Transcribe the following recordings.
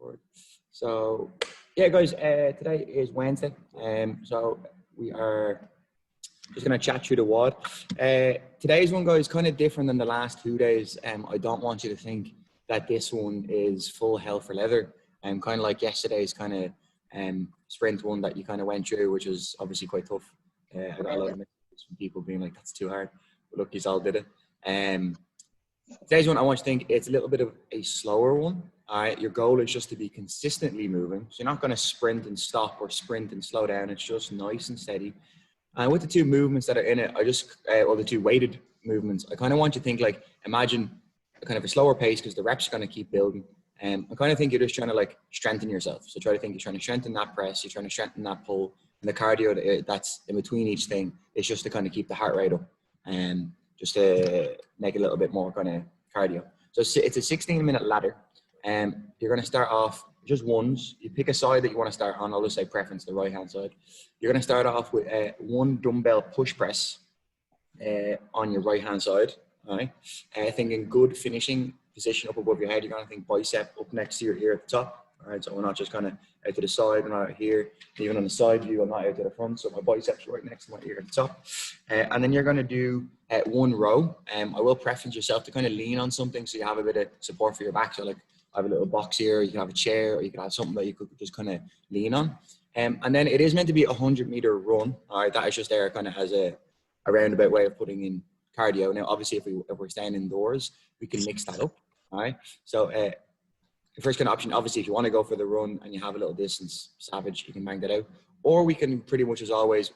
Record. So yeah, guys, today is Wednesday, so we are just going to chat through the WOD. Today's one, guys, kind of different than the last 2 days. I don't want you to think that this one is full hell for leather. Kind of like yesterday's kind of sprint one that you kind of went through, which was obviously quite tough. I got a lot of messages from people being like, that's too hard. But look, you all did it. Today's one, I want you to think it's a little bit of a slower one. All right, your goal is just to be consistently moving. So you're not going to sprint and stop or sprint and slow down. It's just nice and steady. And with the two movements that are in it, or the two weighted movements, I kind of want you to think like, imagine a kind of a slower pace because the reps are going to keep building. I kind of think you're just trying to like strengthen yourself. So try to think you're trying to strengthen that press, you're trying to strengthen that pull, and the cardio that's in between each thing is just to kind of keep the heart rate up and just to make it a little bit more kind of cardio. So it's a 16-minute ladder. You're going to start off just ones. You pick a side that you want to start on. I'll just say preference, the right-hand side. You're going to start off with one dumbbell push press on your right-hand side. All right. Thinking good finishing position up above your head. You're going to think bicep up next to your ear at the top. All right, so we're not just kind of out to the side, we're not out here. Even on the side view, I'm not out to the front, so my biceps are right next to my ear at the top. And then you're going to do one row. I will preference yourself to kind of lean on something so you have a bit of support for your back. So like I have a little box here, you can have a chair, or you can have something that you could just kind of lean on. And then it is meant to be a 100-meter run. All right, that is just there kind of as a roundabout way of putting in cardio. Now, obviously, if we're staying indoors, we can mix that up. All right, so the first kind of option, obviously, if you want to go for the run and you have a little distance, savage, you can bang that out. Or we can pretty much, as always,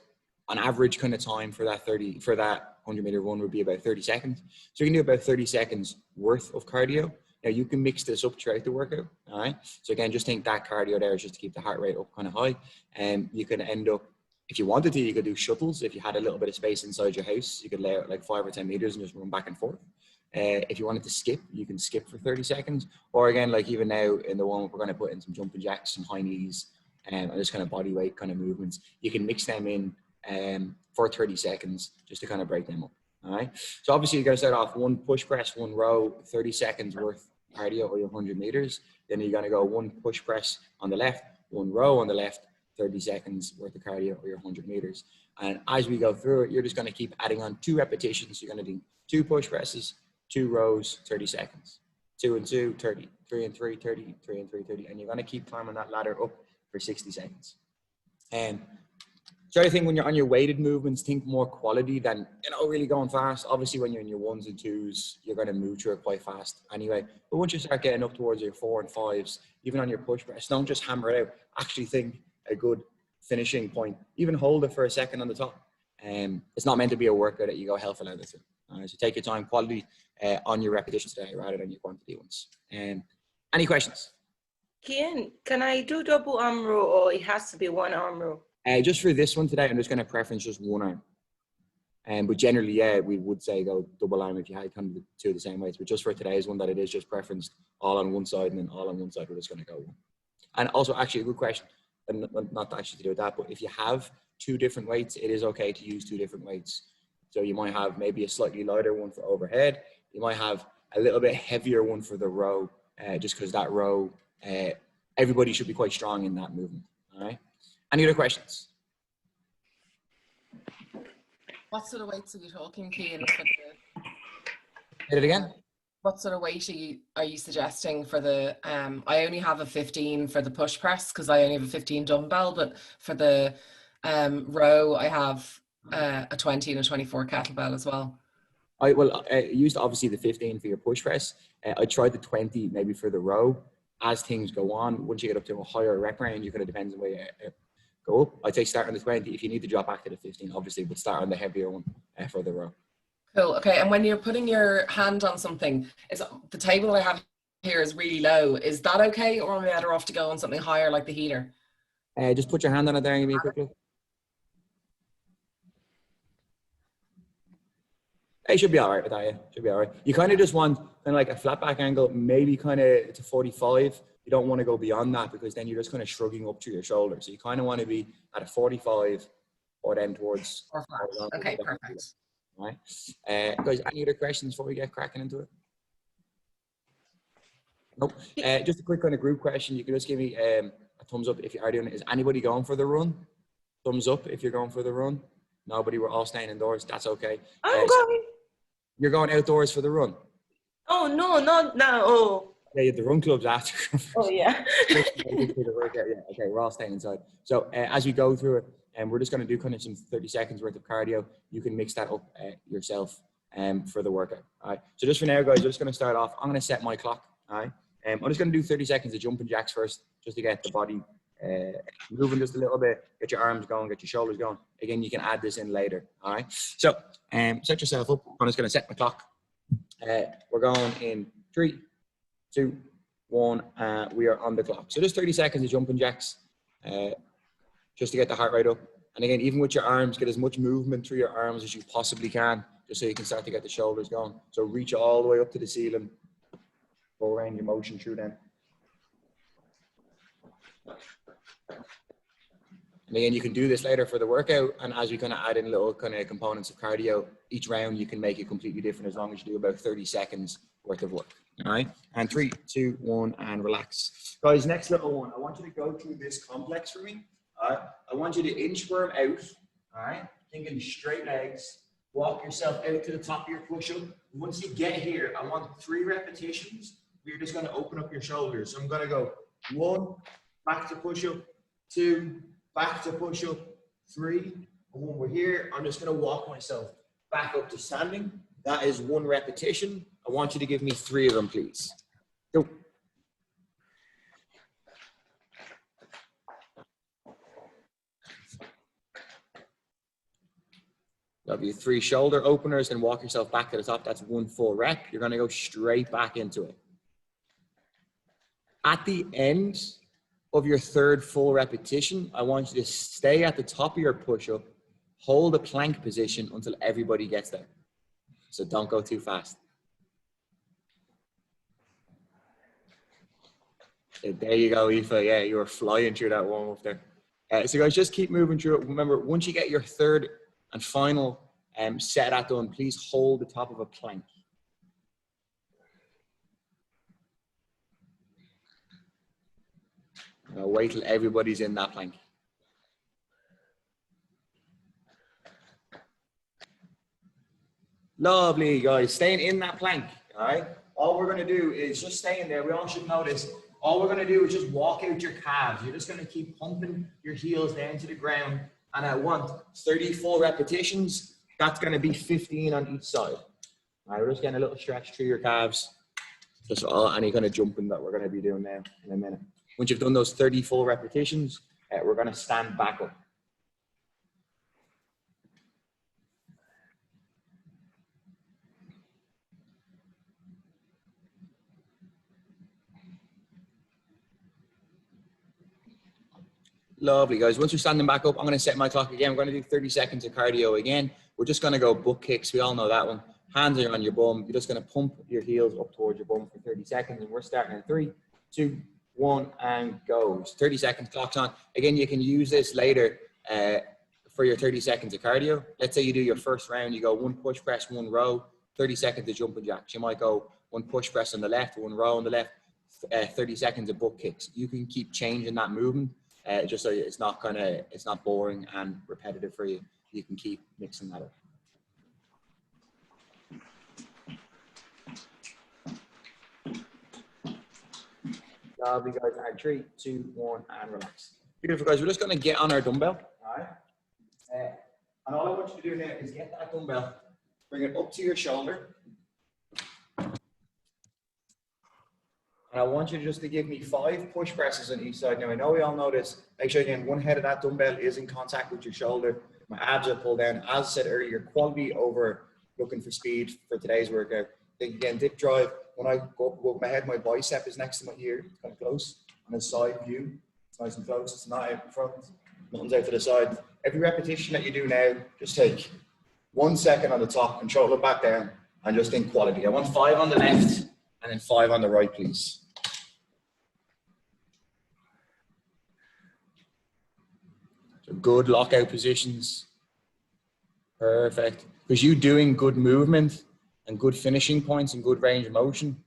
on average kind of time for that 100-meter run would be about 30 seconds. So you can do about 30 seconds worth of cardio. Now you can mix this up throughout the workout. All right. So again, just think that cardio there is just to keep the heart rate up kind of high. And you can end up, if you wanted to, you could do shuttles. If you had a little bit of space inside your house, you could lay out like 5 or 10 meters and just run back and forth. If you wanted to skip, you can skip for 30 seconds. Or again, like even now in the warm-up, we're going to put in some jumping jacks, some high knees, and just kind of body weight kind of movements. You can mix them in for 30 seconds just to kind of break them up. All right. So obviously you're going to start off one push press, one row, 30 seconds worth cardio or your 100 meters. Then you're going to go one push press on the left, one row on the left, 30 seconds worth of cardio or your 100 meters. And as we go through it, you're just going to keep adding on 2 repetitions. You're going to do 2 push presses, 2 rows, 30 seconds, 2 and 2, 30, 3 and 3, 30, 3 and 3, 30. And you're going to keep climbing that ladder up for 60 seconds. And so I think when you're on your weighted movements, think more quality than, really going fast. Obviously, when you're in your 1s and 2s, you're going to move through it quite fast anyway. But once you start getting up towards your 4 and 5s, even on your push press, don't just hammer it out. Actually think a good finishing point. Even hold it for a second on the top. It's not meant to be a workout that you go hell for leather through. So take your time, quality on your repetitions today rather than your quantity ones. Any questions? Kian, can I do double arm row or it has to be one arm row? Just for this one today, I'm just going to preference just one arm. But generally, yeah, we would say go double arm if you had kind of the 2 the same weights. But just for today's one, that it is just preferenced all on one side and then all on one side, we're just going to go one. And also, actually, a good question, and not actually to do with that, but if you have 2 different weights, it is okay to use 2 different weights. So you might have maybe a slightly lighter one for overhead. You might have a little bit heavier one for the row, just because that row, everybody should be quite strong in that movement. All right. Any other questions? What sort of weights are you talking, Cian? Say it again. What sort of weight are you suggesting for the? I only have a 15 for the push press because I only have a 15 dumbbell, but for the row, I have a 20 and a 24 kettlebell as well. I used obviously the 15 for your push press. I tried the 20 maybe for the row. As things go on, once you get up to a higher rep range, it kind of depends on where you go up. I'd say start on the 20. If you need to drop back to the 15, obviously, but start on the heavier one for the row. Cool. Okay. And when you're putting your hand on something, is the table I have here is really low. Is that okay, or am I better off to go on something higher like the heater? Just put your hand on it there and give me a quick look. It should be all right with that, yeah. Should be all right. You kind of just want kind of like a flat back angle, maybe kind of to 45. You don't want to go beyond that because then you're just kind of shrugging up to your shoulder. So you kind of want to be at a 45 or then towards. Or flat. Okay, perfect. All right. Guys, any other questions before we get cracking into it? Nope. Just a quick kind of group question. You can just give me a thumbs up if you are doing it. Is anybody going for the run? Thumbs up if you're going for the run. Nobody, we're all staying indoors. That's okay. I'm going. You're going outdoors for the run? Oh, no, not now. Oh. Yeah, the run club's after. Oh, yeah. Yeah, okay, we're all staying inside. So as we go through it, and we're just going to do kind of some 30 seconds worth of cardio. You can mix that up yourself for the workout. All right. So just for now, guys, we're just going to start off. I'm going to set my clock. All right. I'm just going to do 30 seconds of jumping jacks first, just to get the body moving just a little bit, get your arms going, get your shoulders going. Again, you can add this in later. All right. So set yourself up. I'm just going to set my clock. We're going in 3, 2, 1. We are on the clock. So just 30 seconds of jumping jacks, just to get the heart rate up. And again, even with your arms, get as much movement through your arms as you possibly can, just so you can start to get the shoulders going. So reach all the way up to the ceiling, full range of motion through them. And again, you can do this later for the workout. And as we kind of add in little kind of components of cardio, each round you can make it completely different as long as you do about 30 seconds worth of work. All right. And 3, 2, 1, and relax. Guys, next little one. I want you to go through this complex for me. All right. I want you to inchworm out. All right. Thinking straight legs. Walk yourself out to the top of your push-up. Once you get here, I want 3 repetitions. You're just going to open up your shoulders. So I'm going to go 1, back to push-up, 2, back to push-up, 3. And when we're here, I'm just going to walk myself back up to standing. That is 1 repetition. I want you to give me 3 of them, please. Go. That'll be 3 shoulder openers and walk yourself back to the top. That's 1 full rep. You're going to go straight back into it. At the end of your 3rd full repetition, I want you to stay at the top of your push-up, hold a plank position until everybody gets there. So don't go too fast. There you go, Aoife. Yeah, you were flying through that warm up there. So guys, just keep moving through it. Remember, once you get your 3rd and final set that done, please hold the top of a plank. Now wait till everybody's in that plank. Lovely, guys. Staying in that plank, all right? All we're going to do is just stay in there. We all should know this. All we're going to do is just walk out your calves. You're just going to keep pumping your heels down to the ground. And I want 30 full repetitions. That's going to be 15 on each side. All right, we're just getting a little stretch through your calves. Just any kind of jumping that we're going to be doing now in a minute. Once you've done those 30 full repetitions, we're going to stand back up. Lovely, guys. Once you're standing back up, I'm going to set my clock again. We're going to do 30 seconds of cardio again. We're just going to go butt kicks. We all know that one. Hands are on your bum. You're just going to pump your heels up towards your bum for 30 seconds. And we're starting in 3, 2, 1, and goes. 30 seconds, clock's on. Again, you can use this later for your 30 seconds of cardio. Let's say you do your first round. You go 1 push press, 1 row, 30 seconds of jumping jacks. You might go 1 push press on the left, 1 row on the left, 30 seconds of butt kicks. You can keep changing that movement. Just so it's not boring and repetitive for you. You can keep mixing that up. Lovely, guys. All right, 3, 2, 1, and relax. Beautiful, guys. We're just going to get on our dumbbell. All right. And all I want you to do now is get that dumbbell, bring it up to your shoulder. And I want you just to give me 5 push presses on each side. Now, I know we all know this. Make sure, again, one head of that dumbbell is in contact with your shoulder. My abs are pulled down. As I said earlier, quality over looking for speed for today's workout. Then again, dip drive. When I go up above my head, my bicep is next to my ear. It's kind of close. On the side view, it's nice and close. It's not out in front. Nothing's out to the side. Every repetition that you do now, just take 1 second on the top, control it back down, and just think quality. I want 5 on the left and then 5 on the right, please. So good lockout positions. Perfect. Because you doing good movement and good finishing points and good range of motion,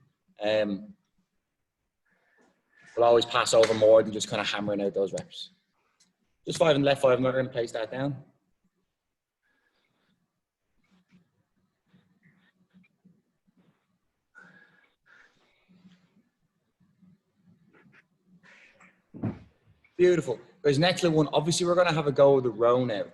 we'll always pass over more than just kind of hammering out those reps. Just 5 on the left, 5 on the right, and place that down. Beautiful. Guys, next little one, obviously we're going to have a go with the row now.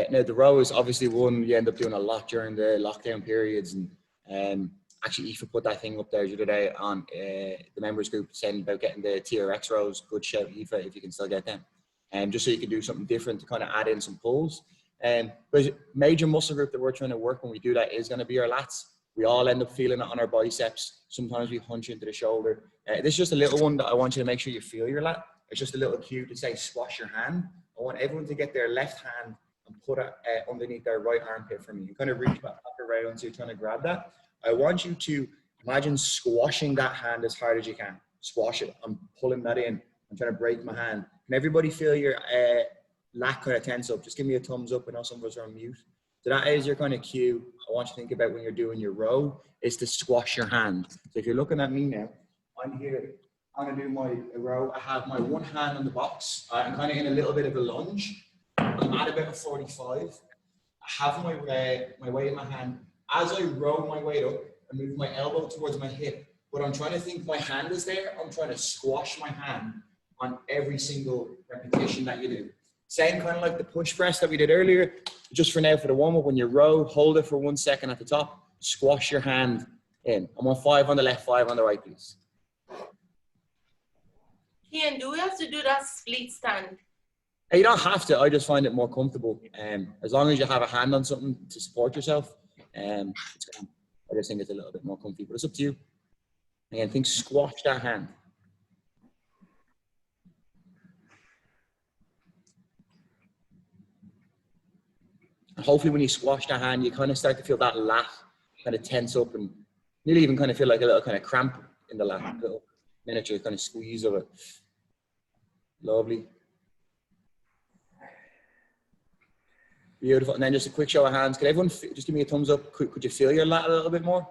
Now the row is obviously one you end up doing a lot during the lockdown periods, and actually Aoife put that thing up there the other day on the members group saying about getting the TRX rows. Good shout, Aoife, if you can still get them. Just so you can do something different to kind of add in some pulls. But major muscle group that we're trying to work when we do that is going to be our lats. We all end up feeling it on our biceps. Sometimes we hunch into the shoulder. This is just a little one that I want you to make sure you feel your lat. It's just a little cue to say squash your hand. I want everyone to get their left hand and put it underneath their right armpit for me. You kind of reach back around so you're trying to grab that. I want you to imagine squashing that hand as hard as you can. Squash it. I'm pulling that in. I'm trying to break my hand. Can everybody feel your lat kind of tense up? Just give me a thumbs up. I know some of us are on mute. So that is your kind of cue I want you to think about when you're doing your row, is to squash your hand. So if you're looking at me now, I'm here. I'm going to do my row. I have my one hand on the box. I'm kind of in a little bit of a lunge. I'm at about a 45. I have my weight in my hand. As I row my weight up, I move my elbow towards my hip. But I'm trying to think my hand is there. I'm trying to squash my hand on every single repetition that you do. Same kind of like the push press that we did earlier. Just for now, for the warm-up, when you row, hold it for 1 second at the top. Squash your hand in. I'm on 5 on the left, 5 on the right, please. Ian, do we have to do that split stand? You don't have to. I just find it more comfortable. As long as you have a hand on something to support yourself, it's good. I just think it's a little bit more comfy, but it's up to you. Again, think squash that hand. And hopefully when you squash that hand, you kind of start to feel that lat kind of tense up and nearly even kind of feel like a little kind of cramp in the lat, a little miniature kind of squeeze of it. Lovely. Beautiful. And then just a quick show of hands. Could everyone just give me a thumbs up? Could you feel your lat a little bit more?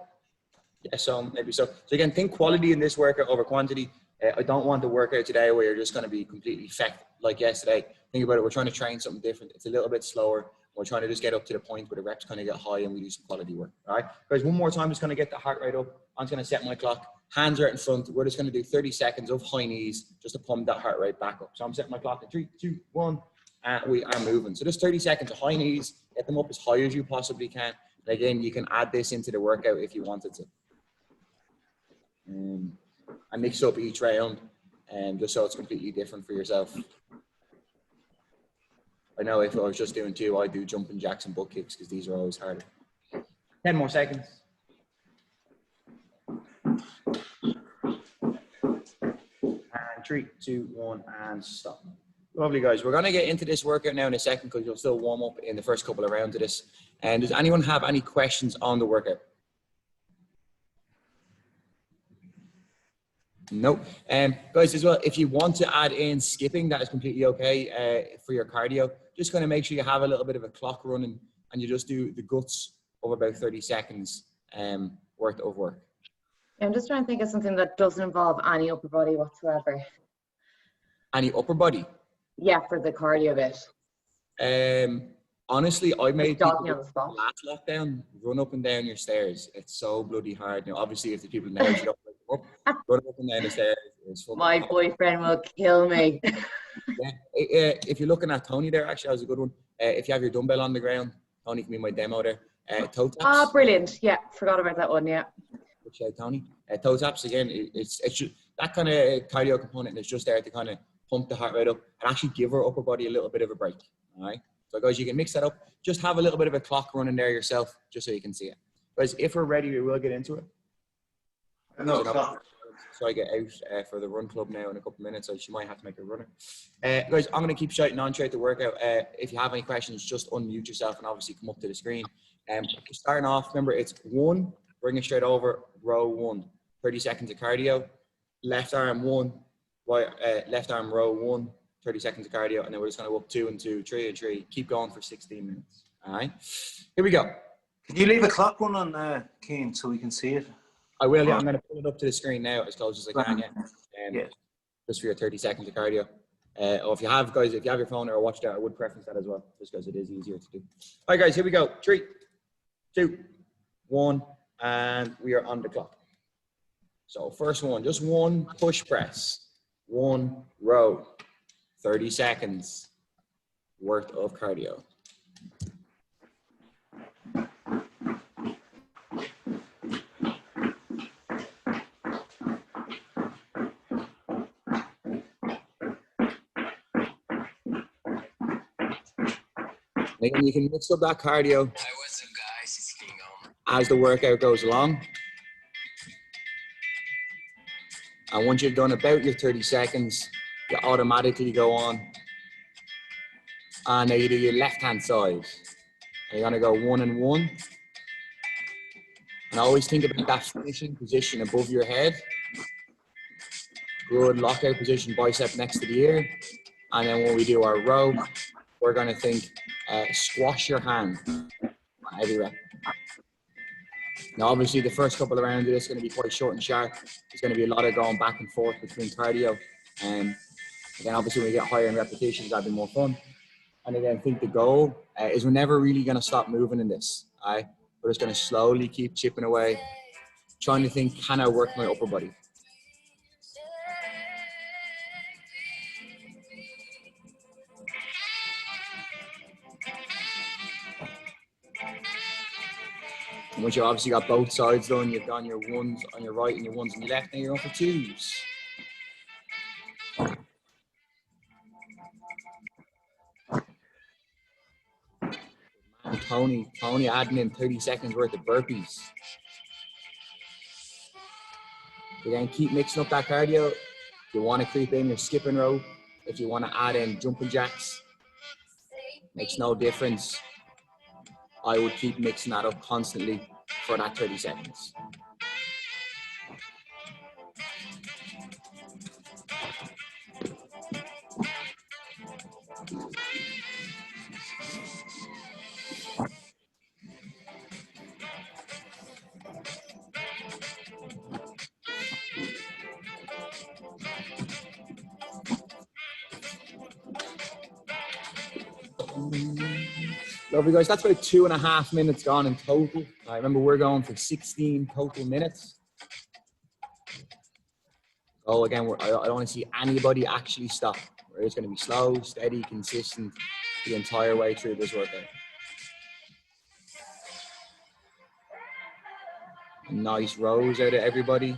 Yes, maybe so. So again, think quality in this workout over quantity. I don't want the workout today where you're just going to be completely fecked like yesterday. Think about it. We're trying to train something different. It's a little bit slower. We're trying to just get up to the point where the reps kind of get high and we do some quality work. All right, guys, one more time. Just going to get the heart rate up. I'm just going to set my clock. Hands right in front. We're just going to do 30 seconds of high knees just to pump that heart rate back up. So I'm setting my clock at 3, 2, 1. And we are moving. So just 30 seconds of high knees. Get them up as high as you possibly can. And again, you can add this into the workout if you wanted to. I mix up each round just so it's completely different for yourself. I know if I was just doing 2, I'd do jumping jacks and butt kicks because these are always harder. 10 more seconds. And 3, 2, 1, and stop. Lovely, guys. We're going to get into this workout now in a second because you'll still warm up in the first couple of rounds of this. And does anyone have any questions on the workout? No. Guys, as well, if you want to add in skipping, that is completely okay for your cardio. Just kind of make sure you have a little bit of a clock running and you just do the guts of about 30 seconds worth of work. I'm just trying to think of something that doesn't involve any upper body whatsoever. Any upper body? Yeah, for the cardio bit. Honestly, I made people on the spot. last lockdown run up and down your stairs. It's so bloody hard. Now, obviously, if the people know you don't wake up, run up and down the stairs. My boyfriend will kill me. Yeah. If you're looking at Tony there, actually, that was a good one. If you have your dumbbell on the ground, Tony can be my demo there. Toe taps. Ah, brilliant. Yeah, forgot about that one, yeah. Good shout, Tony. Toe taps, again, it's just, that kind of cardio component is just there to kind of pump the heart rate up and actually give our upper body a little bit of a break. All right. So guys, you can mix that up. Just have a little bit of a clock running there yourself, just so you can see it. Guys, if we're ready, we will get into it. No, so I get out for the run club now in a couple of minutes, so she might have to make a runner. Guys, I'm going to keep shouting on throughout the workout. If you have any questions, just unmute yourself and obviously come up to the screen. Starting off, remember, it's 1, bring it straight over, row 1. 30 seconds of cardio. Left arm 1, right, left arm row 1. 30 seconds of cardio, and then we're just going to go up 2 and 2, 3 and 3. Keep going for 16 minutes. All right, here we go. Can you leave a clock run on, Keane, so we can see it? I will. Yeah, I'm going to pull it up to the screen now as close as I can. Yeah. Yeah. just for your 30 seconds of cardio. Or if you have, guys, if you have your phone or a watch there, I would preference that as well, just because it is easier to do. All right, guys, here we go. 3, 2, 1, and we are on the clock. So first one, just one push press, one row, 30 seconds worth of cardio. Again, you can mix up that cardio as the workout goes along. And once you've done about your 30 seconds, you automatically go on. And now you do your left-hand side. And you're gonna go 1 and 1. And always think about that finishing position above your head. Good lockout position, bicep next to the ear. And then when we do our row, we're gonna think squash your hand on every rep. Now, obviously, the first couple of rounds of this is going to be quite short and sharp. There's going to be a lot of going back and forth between cardio. And again, obviously, when we get higher in repetitions, that'll be more fun. And again, I think the goal is we're never really going to stop moving in this. We're just going to slowly keep chipping away, trying to think, can I work my upper body? And once you've obviously got both sides done, you've done your ones on your right and your ones on your left, and you're on for 2s. And Tony adding in 30 seconds worth of burpees. Again, keep mixing up that cardio. If you want to creep in your skipping rope, if you want to add in jumping jacks, makes no difference. I would keep mixing that up constantly for that 30 seconds. Lovely, guys. That's about 2.5 minutes gone in total. I remember we're going for 16 total minutes. Oh, again, I don't want to see anybody actually stop. We're just going to be slow, steady, consistent the entire way through this workout. Nice rows out of everybody.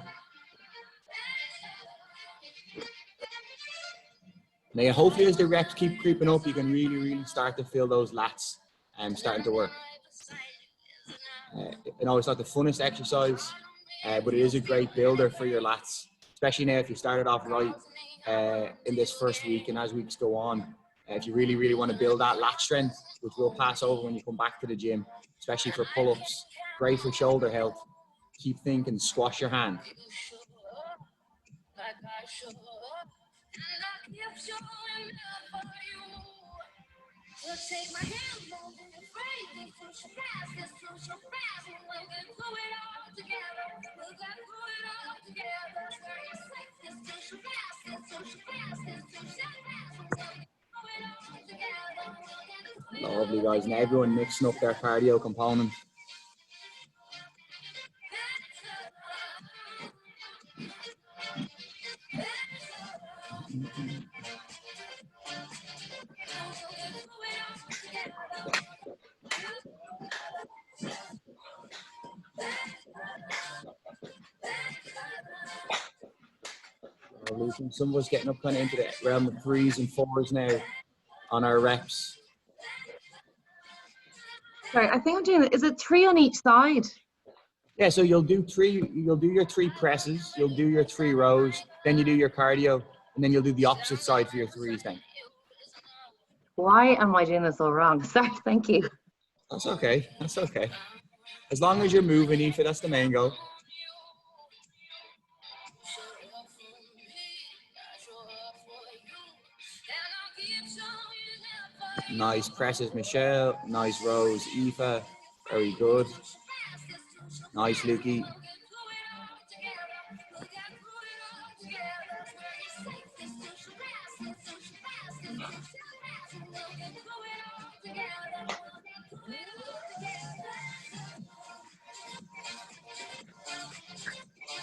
Now, hopefully, as the reps keep creeping up, you can really start to feel those lats starting to work. You know, it's not the funnest exercise, but it is a great builder for your lats, especially now if you started off right in this first week, and as weeks go on, if you really want to build that lat strength, which will pass over when you come back to the gym, especially for pull-ups, great for shoulder health. Keep thinking, squash your hand. Lovely, guys. And everyone mixing up their cardio component. Some of us getting up kind of into the realm of 3s and 4s now on our reps. Sorry, I think I'm doing it. Is it 3 on each side? Yeah, so you'll do your 3 presses, you'll do your 3 rows, then you do your cardio, and then you'll do the opposite side for your 3s then. Why am I doing this all wrong? Sorry, thank you. That's okay. That's okay. As long as you're moving, Aoife, that's the main goal. Nice presses, Michelle. Nice rows, Aoife. Very good. Nice, Lukey.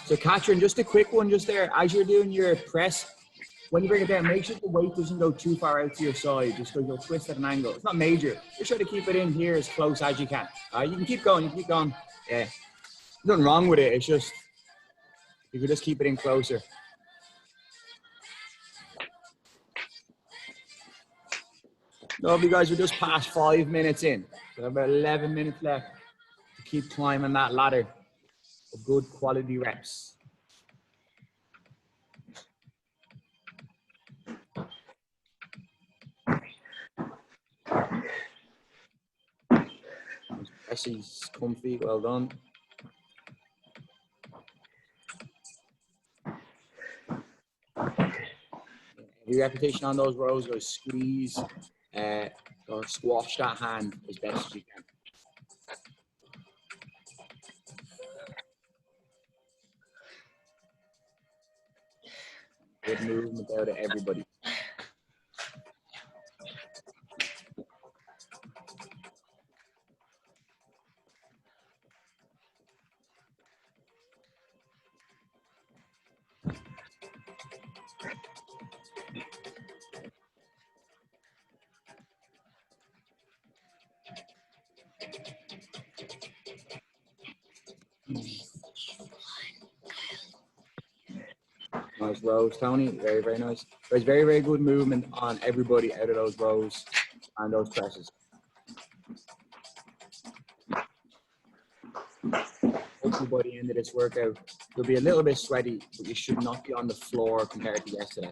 So Katrin, just a quick one just there. As you're doing your press, when you bring it down, make sure the weight doesn't go too far out to your side, just because you'll twist at an angle. It's not major. Just try to keep it in here as close as you can. You can keep going, you can keep going. Yeah. Nothing wrong with it. It's just, you could just keep it in closer. Lovely, guys. We're just past 5 minutes in. We have about 11 minutes left to keep climbing that ladder of good quality reps. Jesse's comfy, well done. Every repetition on those rows, go squeeze or squash that hand as best as you can. Good movement out of everybody. Nice rows, Tony. Very, very nice. There's very, very good movement on everybody out of those rows and those presses. Hopefully by the end of this workout, you'll be a little bit sweaty, but you should not be on the floor compared to yesterday.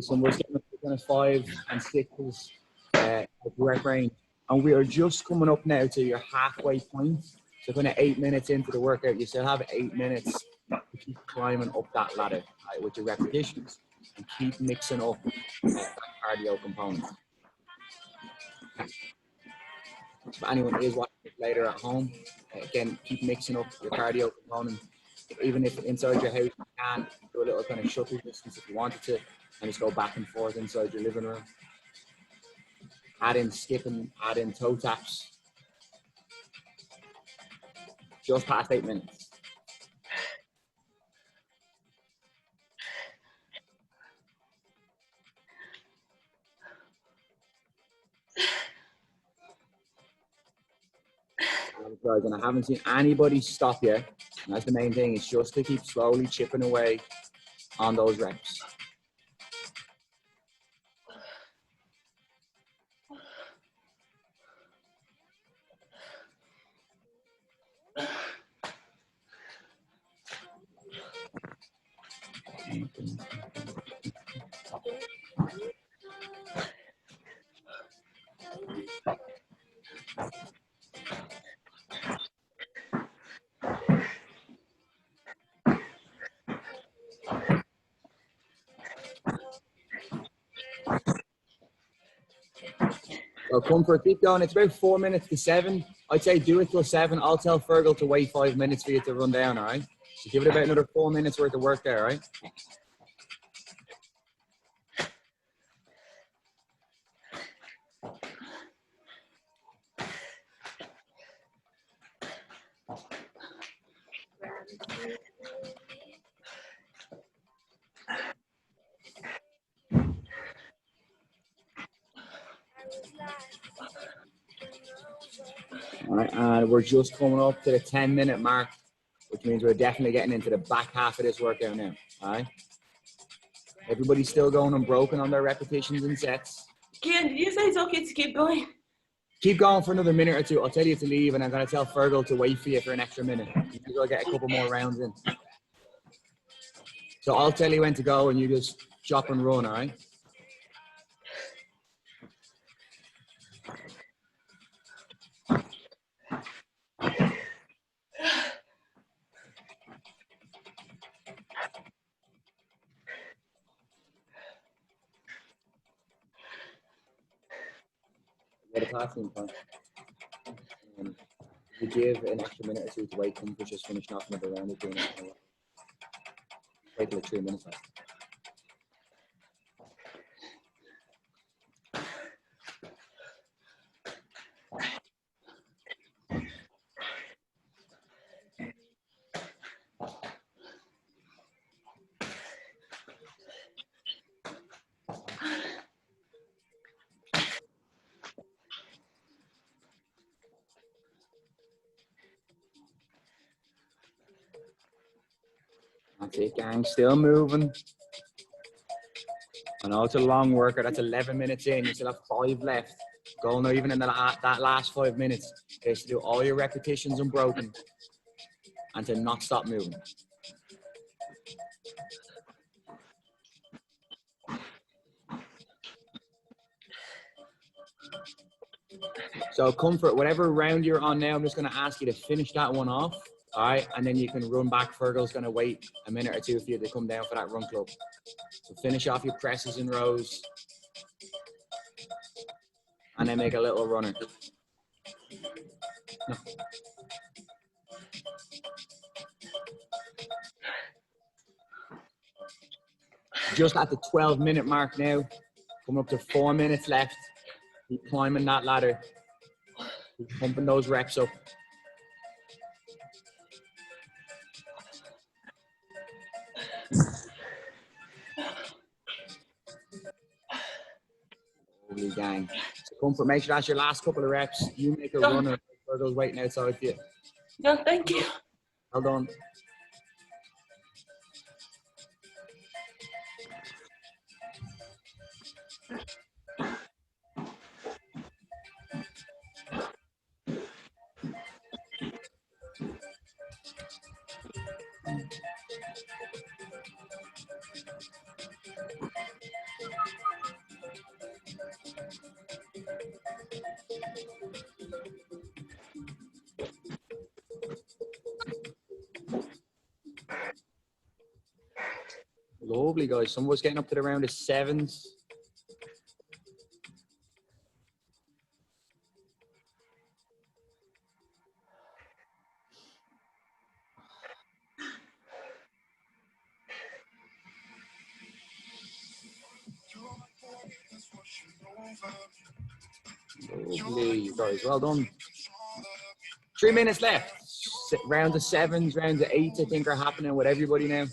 So we're sitting at kind of 5 and 6 rep range, and we are just coming up now to your halfway point. So kind of 8 minutes into the workout, you still have 8 minutes to keep climbing up that ladder, right, with your repetitions, and keep mixing up that cardio component. If anyone is watching it later at home, again, keep mixing up your cardio component. Even if inside your house you can do a little kind of shuttle distance if you wanted to, and just go back and forth inside your living room. Add in skipping, add in toe taps. Just past 8 minutes. Guys, and I haven't seen anybody stop yet. And that's the main thing. It's just to keep slowly chipping away on those reps. So comfort, keep going. It's about 4 minutes to 7. I'd say do it till 7. I'll tell Fergal to wait 5 minutes for you to run down, all right? So give it about another 4 minutes worth of work there, all right? All right, and we're just coming up to the 10-minute mark, which means we're definitely getting into the back half of this workout now, all right? Everybody's still going unbroken on their repetitions and sets. Kian, did you say it's okay to keep going? Keep going for another minute or two. I'll tell you to leave, and I'm going to tell Fergal to wait for you for an extra minute. You might as well get a couple more rounds in. So I'll tell you when to go, and you just chop and run, all right? Get a passing point. You give an extra minute or two to wait for just finishing off another round of doing it. Wait till 3 minutes left. That's it, gang. Still moving. I know it's a long worker. That's 11 minutes in. You still have 5 left. Go now, even in that last 5 minutes, is to do all your repetitions unbroken and to not stop moving. So comfort, whatever round you're on now, I'm just going to ask you to finish that one off. All right, and then you can run back. Fergal's going to wait a minute or two for you to come down for that run club. So finish off your presses and rows, and then make a little runner. No. Just at the 12-minute mark now, coming up to 4 minutes left. Keep climbing that ladder. Keep pumping those reps up. Holy gang. So comfort, make sure that's your last couple of reps. You make a runner. Fergal's waiting outside for you. No, thank you. Well done. Lovely, guys. Some of us getting up to the round of 7s. Lovely, you guys. Well done. 3 minutes left. Round of 7s, round of 8s, I think, are happening with everybody now.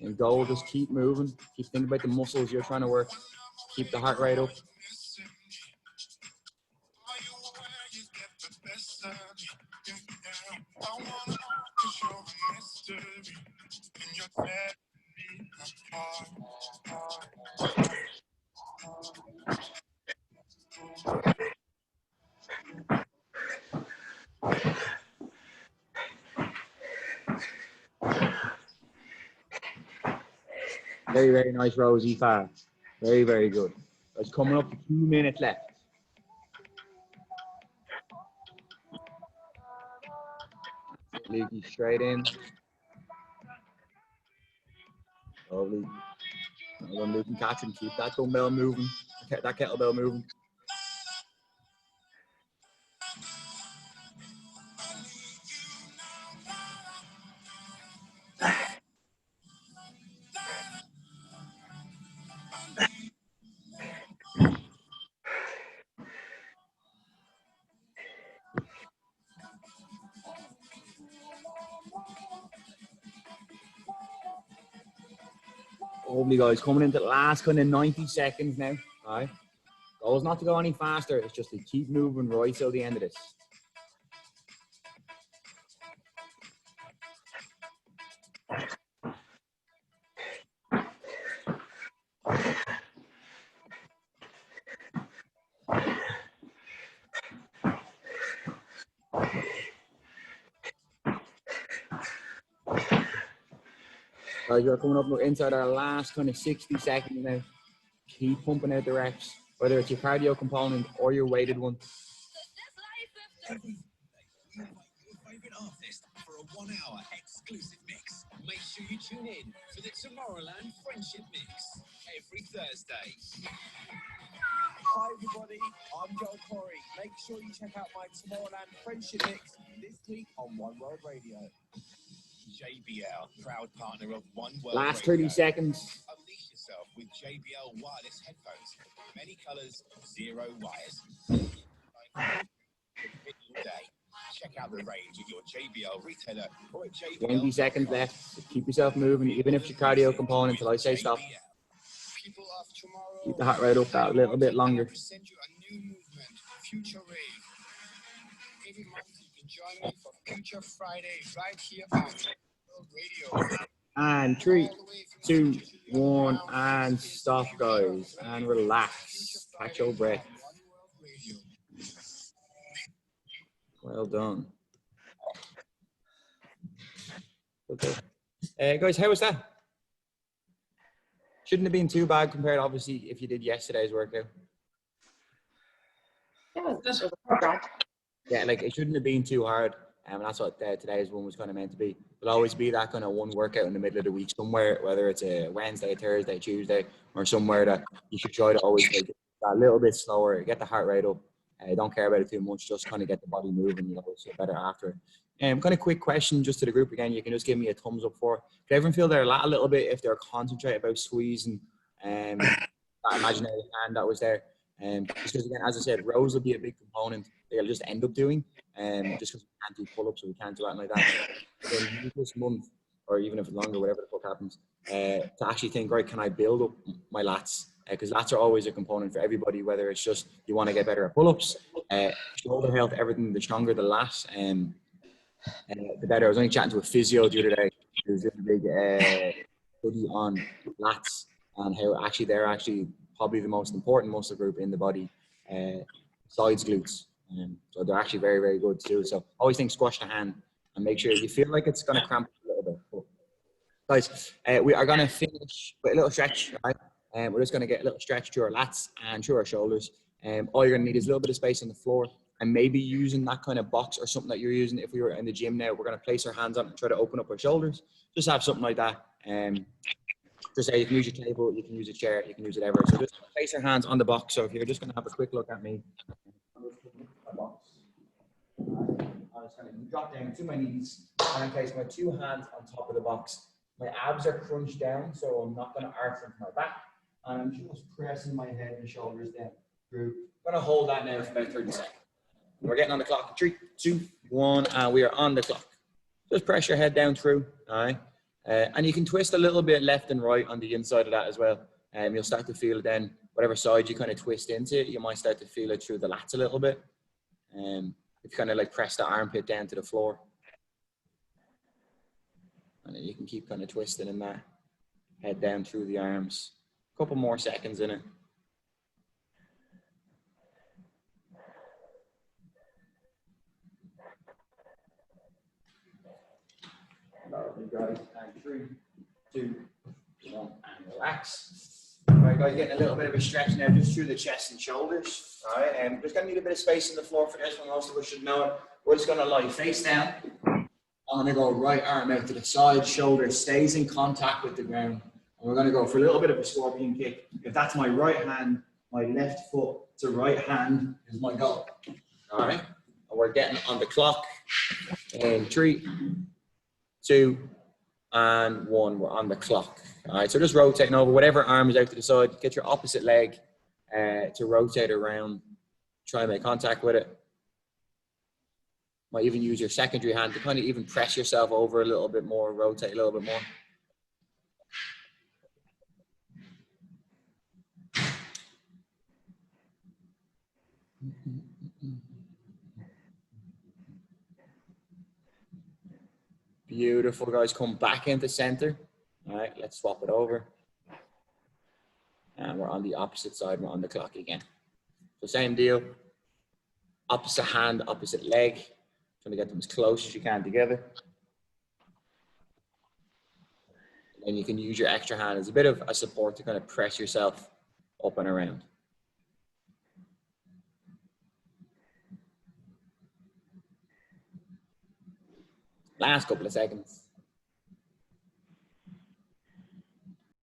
And goal, just keep moving. Keep thinking about the muscles you're trying to work. Keep the heart rate up. Very, very nice, Rosie. Fast. Very, very good. It's coming up to 2 minutes left. Leaky straight in. Lovely. Well done, Luke and Catherine. Keep that dumbbell moving. That kettlebell moving. Lovely, guys. Coming into the last kind of 90 seconds now. All right. Goal is not to go any faster. It's just to keep moving right till the end of this. Guys, we're coming up inside our last kind of 60 seconds now. Keep pumping out the reps, whether it's your cardio component or your weighted one. Your favorite artist for a 1 hour exclusive mix. Make sure you tune in for the Tomorrowland Friendship Mix every Thursday. Hi everybody, I'm Joel Corey. Make sure you check out my Tomorrowland Friendship Mix this week on One World Radio. JBL, proud partner of One World Last Radio. 30 seconds. Unleash yourself with JBL wireless headphones. Many colors, zero wires. Day. Check out the range at your JBL retailer or at JBL. 20 seconds left. Keep yourself moving, even if it's your cardio component, until I say stop. People of tomorrow. Keep the heart rate up that a little bit longer. Present you a new movement, Future Rave. Every month you can join me for Future Friday right here on World Radio. And 3, 2, 1, and stop, guys. And relax. Catch your breath. Well done. Okay. Guys, how was that? Shouldn't have been too bad compared, obviously, if you did yesterday's workout. Yeah, it was great. Yeah, like it shouldn't have been too hard. And that's what today's one was kind of meant to be. There'll always be that kind of one workout in the middle of the week somewhere, whether it's a Wednesday, Thursday, Tuesday, or somewhere that you should try to always take it a little bit slower, get the heart rate up. Don't care about it too much, just kind of get the body moving, you know, so better after. Kind of quick question just to the group again, you can just give me a thumbs up for. Did everyone feel they're a little bit if they're concentrated about squeezing that imaginary hand that was there? Just because again, as I said, rows will be a big component they'll just end up doing, just because we can't do pull-ups or we can't do anything like that. Then use this month, or even if it's longer, whatever the fuck happens, to actually think, right, can I build up my lats? Because lats are always a component for everybody, whether it's just you want to get better at pull-ups, shoulder health, everything. The stronger the lat, the better. I was only chatting to a physio the other day who's doing a big study on lats and how actually they're actually probably the most important muscle group in the body, besides glutes. So they're actually very, very good too. So always think squash the hand and make sure you feel like it's going to cramp a little bit. But guys, we are going to finish with a little stretch, right? We're just going to get a little stretch through our lats and through our shoulders. All you're going to need is a little bit of space on the floor, and maybe using that kind of box or something that you're using. If we were in the gym now, we're going to place our hands on it and try to open up our shoulders. Just have something like that. Just say you can use your table, you can use a chair, you can use whatever. So just place your hands on the box. So if you're just going to have a quick look at me, I'm just going to drop down to my knees and in place my 2 hands on top of the box. My abs are crunched down, so I'm not going to arch into my back. And I'm just pressing my head and shoulders down through. I'm going to hold that now for about 30 seconds. We're getting on the clock. 3, 2, 1, and we are on the clock. Just press your head down through, all right? And you can twist a little bit left and right on the inside of that as well. You'll start to feel it then, whatever side you kind of twist into, you might start to feel it through the lats a little bit. If you kind of like press the armpit down to the floor. And then you can keep kind of twisting in that, head down through the arms. A couple more seconds in it. Lovely, guys. And 3, 2, 1, and relax. All right, guys, getting a little bit of a stretch now just through the chest and shoulders. All right, just going to need a bit of space on the floor for this one. Most of us should know it. We're just going to lie face down. I'm going to go right arm out to the side, shoulder stays in contact with the ground. And we're going to go for a little bit of a scorpion kick. If that's my right hand, my left foot to right hand is my goal. All right, and we're getting on the clock. In 3, 2, and 1, we're on the clock. All right, so just rotating over, whatever arm is out to the side, get your opposite leg to rotate around, try and make contact with it. Might even use your secondary hand to kind of even press yourself over a little bit more, rotate a little bit more. Beautiful, guys. Come back into center. All right, let's swap it over. And we're on the opposite side. We're on the clock again. So same deal. Opposite hand, opposite leg. Trying to get them as close as you can together. And you can use your extra hand as a bit of a support to kind of press yourself up and around. Last couple of seconds.